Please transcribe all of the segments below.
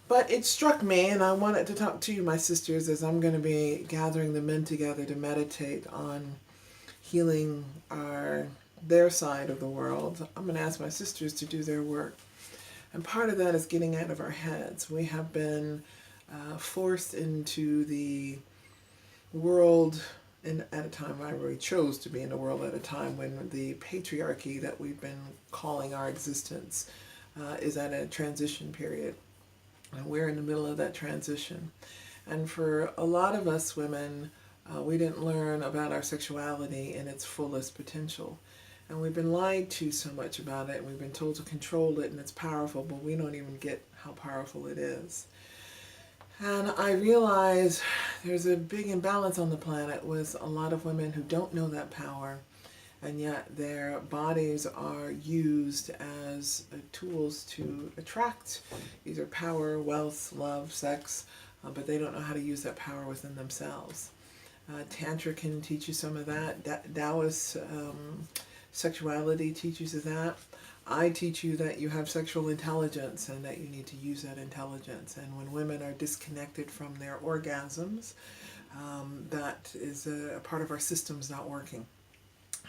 But it struck me, and I wanted to talk to you, my sisters, as I'm going to be gathering the men together to meditate on healing their side of the world. I'm going to ask my sisters to do their work. And part of that is getting out of our heads. We have been forced into the world at a time I really chose to be in the world at a time when the patriarchy that we've been calling our existence is at a transition period. And we're in the middle of that transition. And for a lot of us women, we didn't learn about our sexuality in its fullest potential. And we've been lied to so much about it, and we've been told to control it, and it's powerful, but we don't even get how powerful it is. And I realize there's a big imbalance on the planet with a lot of women who don't know that power, and yet their bodies are used as tools to attract either power, wealth, love, sex, but they don't know how to use that power within themselves. Tantra can teach you some of that. Taoist sexuality teaches you that. I teach you that you have sexual intelligence and that you need to use that intelligence. And when women are disconnected from their orgasms, that is a part of our systems not working.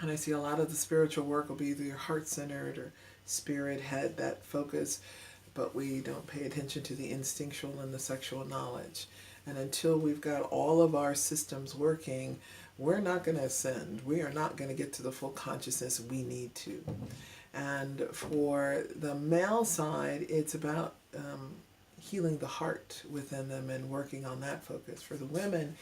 And I see a lot of the spiritual work will be either heart-centered or spirit, head, that focus, but we don't pay attention to the instinctual and the sexual knowledge. And until we've got all of our systems working, we're not going to ascend. We are not going to get to the full consciousness we need to. And for the male side, it's about healing the heart within them and working on that focus. For the women,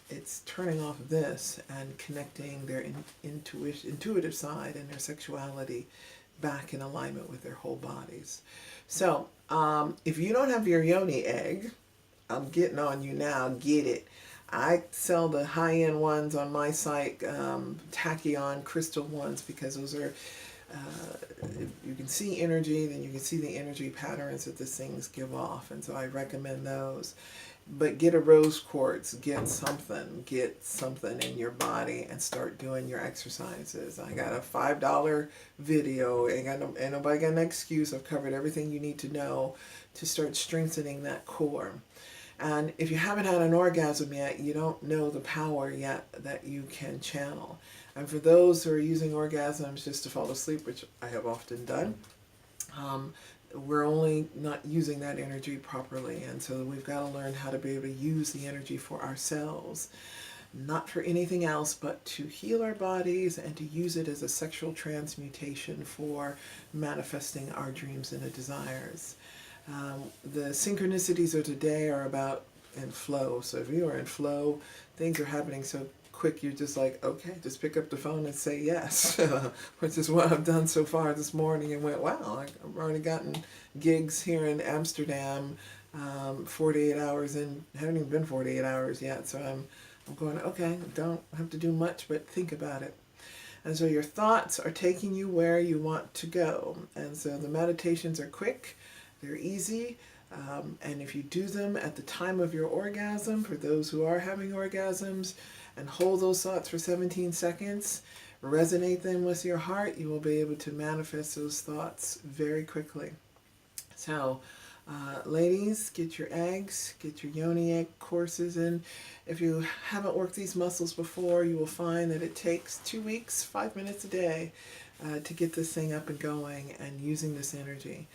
it's turning off this and connecting their intuitive side and their sexuality back in alignment with their whole bodies. So if you don't have your yoni egg, I'm getting on you now, get it. I sell the high-end ones on my site, tachyon crystal ones, because those are, if you can see energy, then you can see the energy patterns that these things give off. And so I recommend those. But get a rose quartz, get something in your body and start doing your exercises. I got a $5 video, ain't nobody got an excuse. I've covered everything you need to know to start strengthening that core. And if you haven't had an orgasm yet, you don't know the power yet that you can channel. And for those who are using orgasms just to fall asleep, which I have often done, we're only not using that energy properly. And so we've got to learn how to be able to use the energy for ourselves, not for anything else, but to heal our bodies and to use it as a sexual transmutation for manifesting our dreams and our desires. The synchronicities of today are about in flow. So if you are in flow, things are happening so quick, you're just like, okay, just pick up the phone and say yes, which is what I've done so far this morning, and went, wow, I've already gotten gigs here in Amsterdam, 48 hours in, haven't even been 48 hours yet, so I'm going, okay, don't have to do much, but think about it. And so your thoughts are taking you where you want to go. And so the meditations are quick, they're easy, and if you do them at the time of your orgasm, for those who are having orgasms, and hold those thoughts for 17 seconds, resonate them with your heart, you will be able to manifest those thoughts very quickly. So, ladies, get your eggs, get your yoni egg courses in. If you haven't worked these muscles before, you will find that it takes 2 weeks, 5 minutes a day to get this thing up and going and using this energy.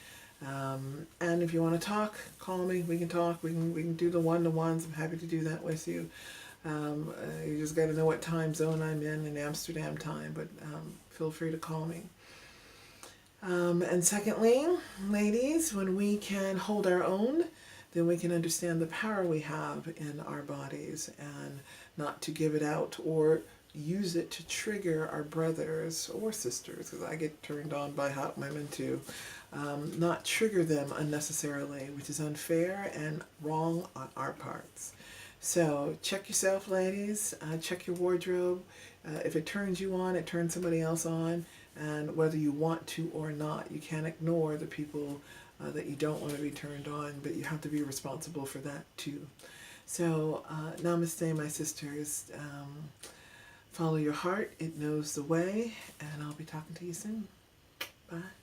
And if you want to talk, call me. We can talk. We can do the one-to-ones. I'm happy to do that with you. You just got to know what time zone I'm in Amsterdam time, but feel free to call me. And secondly, ladies, when we can hold our own, then we can understand the power we have in our bodies and not to give it out or use it to trigger our brothers or sisters, because I get turned on by hot women too. Not trigger them unnecessarily, which is unfair and wrong on our parts. So check yourself, ladies. Check your wardrobe. If it turns you on, it turns somebody else on. And whether you want to or not, you can't ignore the people that you don't want to be turned on, but you have to be responsible for that too. So namaste, my sisters. Follow your heart. It knows the way. And I'll be talking to you soon. Bye.